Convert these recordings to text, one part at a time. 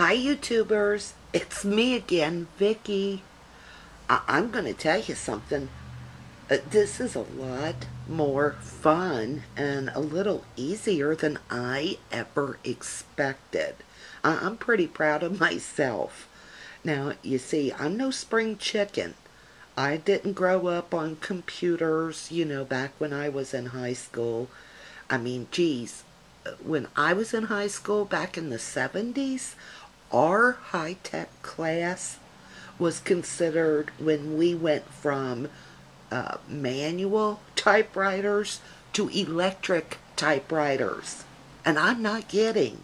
Hi YouTubers, it's me again, Vicky. I'm going to tell you something. This is a lot more fun and a little easier than I ever expected. I'm pretty proud of myself. Now, you see, I'm no spring chicken. I didn't grow up on computers, back when I was in high school. I mean, geez, when I was in high school back in the 70s, our high-tech class was considered when we went from manual typewriters to electric typewriters. And I'm not kidding.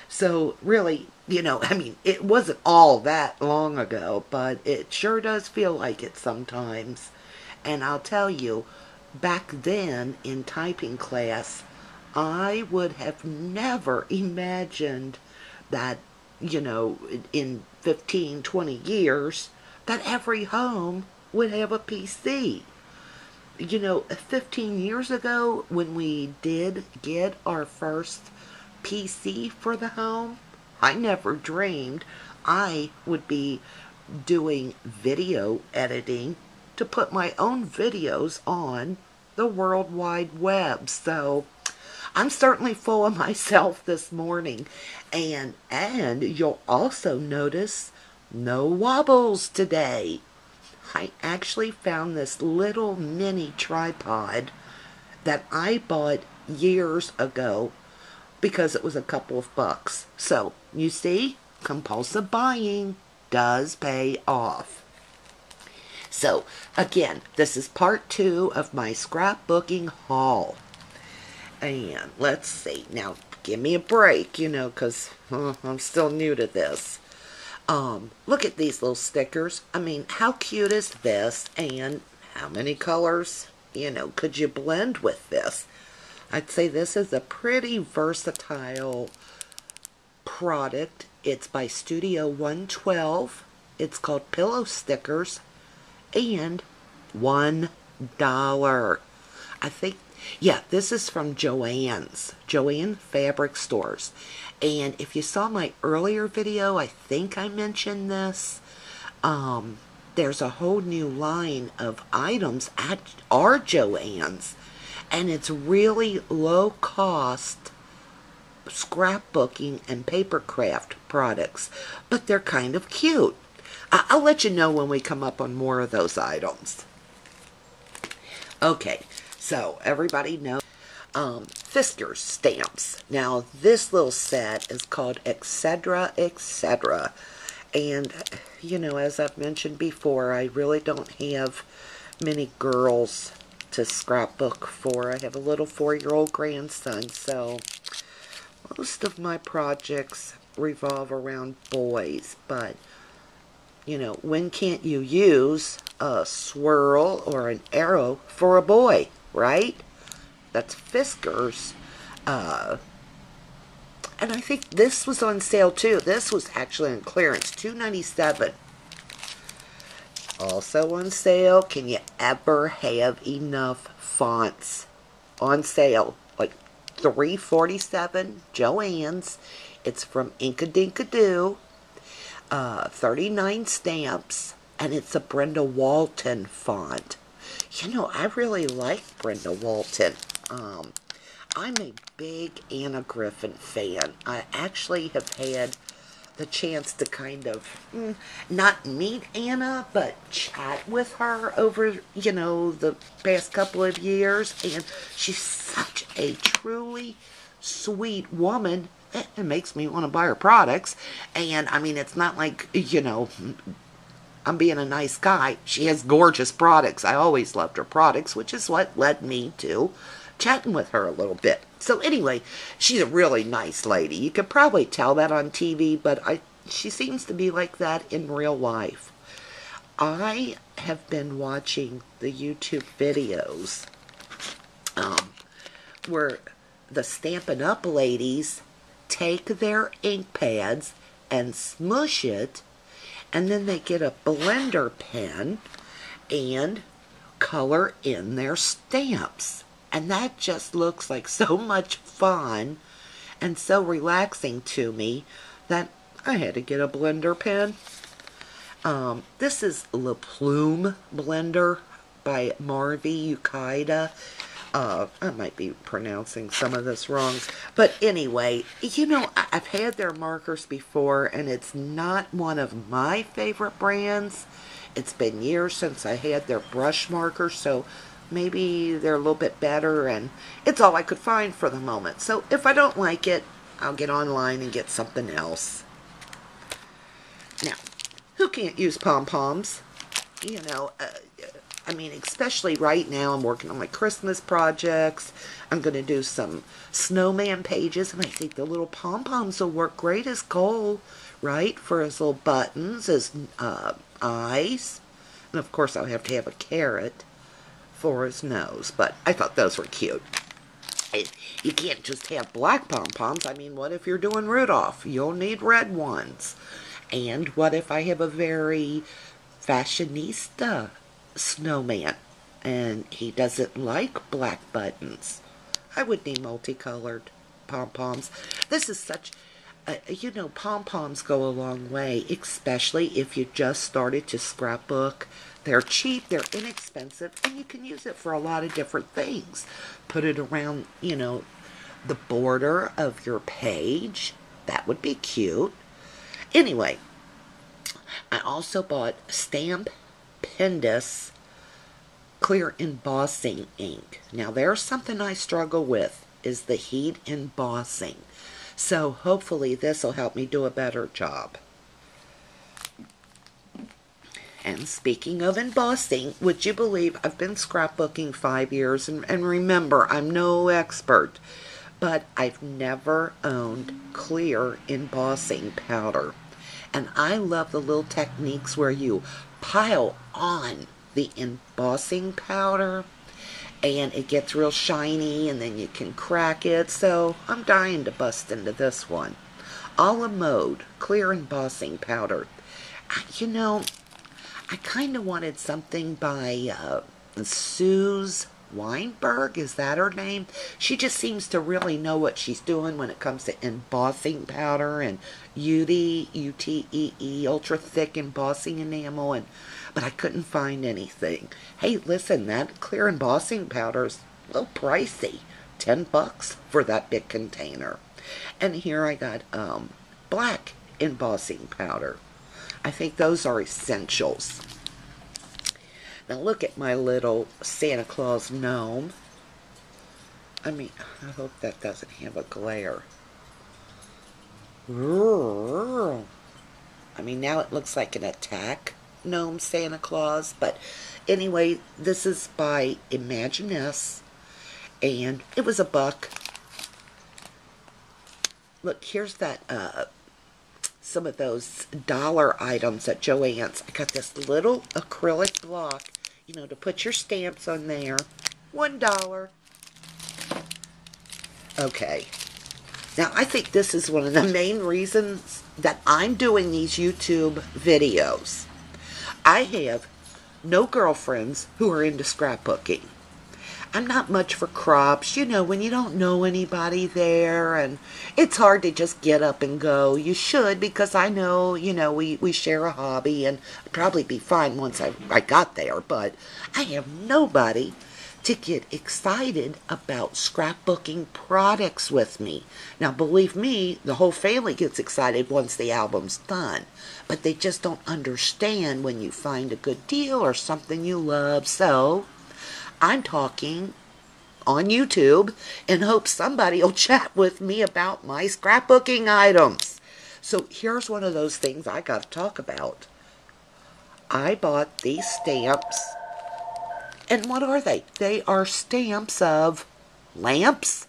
So really, it wasn't all that long ago, but it sure does feel like it sometimes. And I'll tell you, back then in typing class, I would have never imagined that, in 15, 20 years, that every home would have a PC. 15 years ago, when we did get our first PC for the home, I never dreamed I would be doing video editing to put my own videos on the World Wide Web. So I'm certainly full of myself this morning. And you'll also notice no wobbles today. I actually found this little mini tripod that I bought years ago because it was a couple of bucks. So, you see, compulsive buying does pay off. So, again, this is part 2 of my scrapbooking haul. And let's see. Now, give me a break, because I'm still new to this. Look at these little stickers. I mean, how cute is this? And how many colors, could you blend with this? I'd say this is a pretty versatile product. It's by Studio 112. It's called Pillow Stickers. And $1. I think, yeah, this is from JoAnns Fabric Stores. And if you saw my earlier video, I think I mentioned this. There's a whole new line of items at our JoAnns. And it's really low cost scrapbooking and papercraft products. But they're kind of cute. I'll let you know when we come up on more of those items. Okay, so everybody knows Fiskars stamps. Now, this little set is called Etc. Etc. And, as I've mentioned before, I really don't have many girls to scrapbook for. I have a little 4-year-old grandson, so most of my projects revolve around boys. But, when can't you use a swirl or an arrow for a boy, right? That's Fiskars. And I think this was on sale too. This was actually on clearance, $2.97. Also on sale, can you ever have enough fonts on sale? Like $3.47, JoAnns. It's from Inkadinkadoo. 39 stamps, and it's a Brenda Walton font. I really like Brenda Walton. I'm a big Anna Griffin fan. I actually have had the chance to kind of not meet Anna, but chat with her over, the past couple of years. And she's such a truly sweet woman. It makes me want to buy her products. And, I mean, it's not like, I'm being a nice guy. She has gorgeous products. I always loved her products, which is what led me to chatting with her a little bit. So anyway, she's a really nice lady. You could probably tell that on TV, but she seems to be like that in real life. I have been watching the YouTube videos where the Stampin' Up! Ladies take their ink pads and smush it, and then they get a blender pen and color in their stamps. And that just looks like so much fun and so relaxing to me that I had to get a blender pen. This is La Plume blender by Marvi Ukaida. I might be pronouncing some of this wrong. But anyway, you know, I've had their markers before, and it's not one of my favorite brands. It's been years since I had their brush markers, so maybe they're a little bit better, and it's all I could find for the moment. So if I don't like it, I'll get online and get something else. Now, who can't use pom-poms? You know, I mean, especially right now, I'm working on my Christmas projects. I'm going to do some snowman pages, and I think the little pom-poms will work great as gold, right? For his little buttons, his eyes. And of course, I'll have to have a carrot for his nose, but I thought those were cute. You can't just have black pom-poms. I mean, what if you're doing Rudolph? You'll need red ones. And what if I have a very fashionista snowman and he doesn't like black buttons? I would need multicolored pom-poms. This is such, you know, pom-poms go a long way, especially if you just started to scrapbook. They're cheap, they're inexpensive, and you can use it for a lot of different things. Put it around, you know, the border of your page. That would be cute. Anyway, I also bought Stamp Pendus clear embossing ink. Now, there's something I struggle with, is the heat embossing. So hopefully this will help me do a better job. And speaking of embossing, would you believe I've been scrapbooking 5 years, and remember, I'm no expert, but I've never owned clear embossing powder. And I love the little techniques where you pile on the embossing powder and it gets real shiny, and then you can crack it. So I'm dying to bust into this one. A la mode clear embossing powder. You know, I kind of wanted something by Suze Weinberg. Is that her name? She just seems to really know what she's doing when it comes to embossing powder and UTEE, ultra thick embossing enamel, but I couldn't find anything. Hey, listen, that clear embossing powder's a little pricey. $10 for that big container. And here I got black embossing powder. I think those are essentials. Now look at my little Santa Claus gnome. I mean, I hope that doesn't have a glare. I mean, now it looks like an attack gnome Santa Claus. But anyway, this is by Imaginess, and it was $1. Look, here's that some of those dollar items at JoAnns. I got this little acrylic block, you know, to put your stamps on there. $1. Okay. Now, I think this is one of the main reasons that I'm doing these YouTube videos. I have no girlfriends who are into scrapbooking. I'm not much for crops, you know, when you don't know anybody there, and it's hard to just get up and go. You should, because I know, you know, we share a hobby, and I'd probably be fine once I got there, but I have nobody to get excited about scrapbooking products with me. Now, believe me, the whole family gets excited once the album's done, but they just don't understand when you find a good deal or something you love. So I'm talking on YouTube and hope somebody will chat with me about my scrapbooking items. So here's one of those things I got to talk about. I bought these stamps, and what are they? They are stamps of lamps.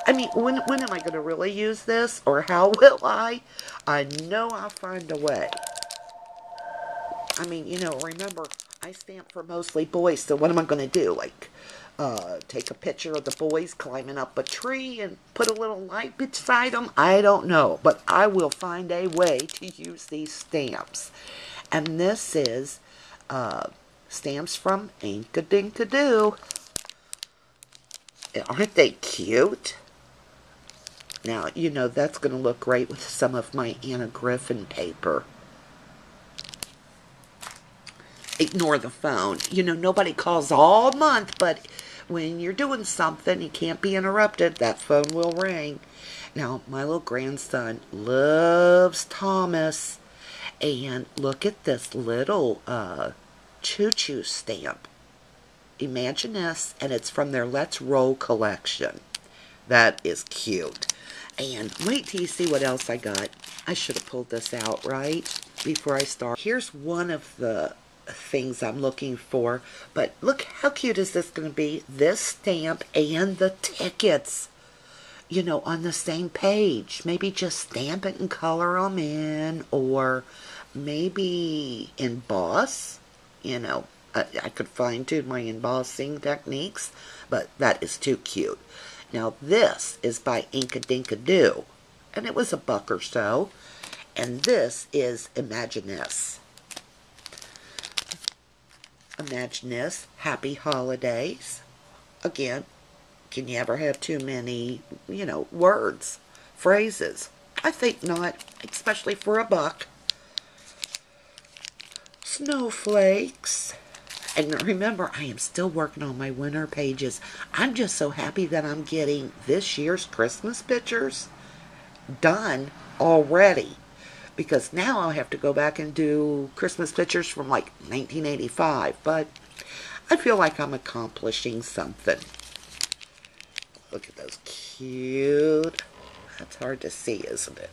I mean, when am I going to really use this, or how will I? I know I'll find a way. I mean, you know, remember, I stamp for mostly boys, so what am I going to do? Like, take a picture of the boys climbing up a tree and put a little light beside them? I don't know, but I will find a way to use these stamps. And this is stamps from Inkadink-a-Doo. Aren't they cute? Now, you know, that's going to look great with some of my Anna Griffin paper. Ignore the phone. You know, nobody calls all month, but when you're doing something, you can't be interrupted. That phone will ring. Now, my little grandson loves Thomas. And look at this little choo-choo stamp. Imagine this, and it's from their Let's Roll collection. That is cute. And wait till you see what else I got. I should have pulled this out, right, before I start. Here's one of the things I'm looking for. But look, how cute is this going to be? This stamp and the tickets, you know, on the same page. Maybe just stamp it and color them in, or maybe emboss. You know, I could fine-tune my embossing techniques, but that is too cute. Now, this is by Inkadinkadoo, and it was $1 or so. And this is Imaginess. Imaginess, Happy Holidays. Again, can you ever have too many, you know, words, phrases? I think not, especially for $1. Snowflakes. And remember, I am still working on my winter pages. I'm just so happy that I'm getting this year's Christmas pictures done already. Because now I'll have to go back and do Christmas pictures from like 1985. But I feel like I'm accomplishing something. Look at those cute, that's hard to see, isn't it?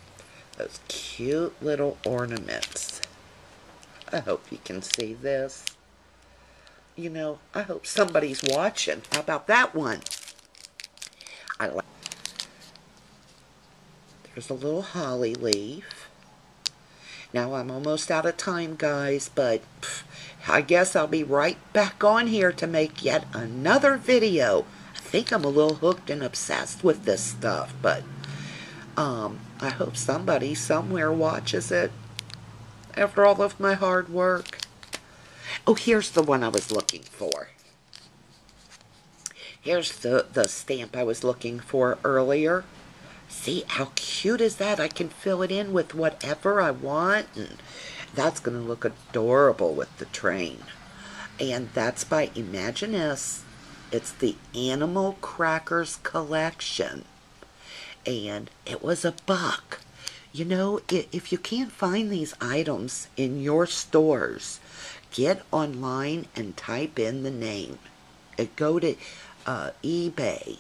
Those cute little ornaments. I hope you can see this. You know, I hope somebody's watching. How about that one? I like. There's a little holly leaf. Now I'm almost out of time, guys, but I guess I'll be right back on here to make yet another video. I think I'm a little hooked and obsessed with this stuff, but I hope somebody somewhere watches it after all of my hard work. Oh, here's the one I was looking for. Here's the stamp I was looking for earlier. See, how cute is that? I can fill it in with whatever I want, and that's going to look adorable with the train. And that's by Imaginess. It's the Animal Crackers collection. And it was $1. You know, if you can't find these items in your stores, get online and type in the name. Go to eBay.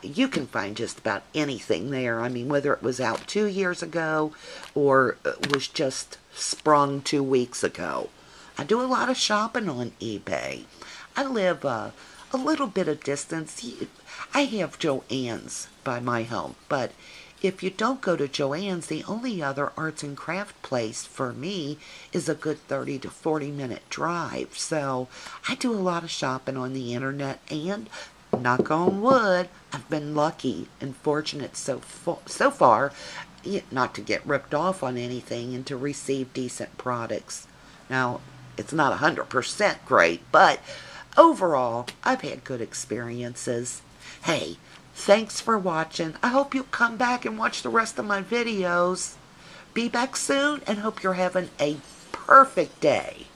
You can find just about anything there. I mean, whether it was out 2 years ago or was just sprung 2 weeks ago. I do a lot of shopping on eBay. I live a little bit of distance. I have JoAnns by my home, but if you don't go to JoAnns, the only other arts and craft place for me is a good 30 to 40 minute drive. So I do a lot of shopping on the internet, and knock on wood, I've been lucky and fortunate so far not to get ripped off on anything and to receive decent products. Now, it's not 100% great, but overall, I've had good experiences. Hey, thanks for watching. I hope you'll come back and watch the rest of my videos. Be back soon, and hope you're having a perfect day.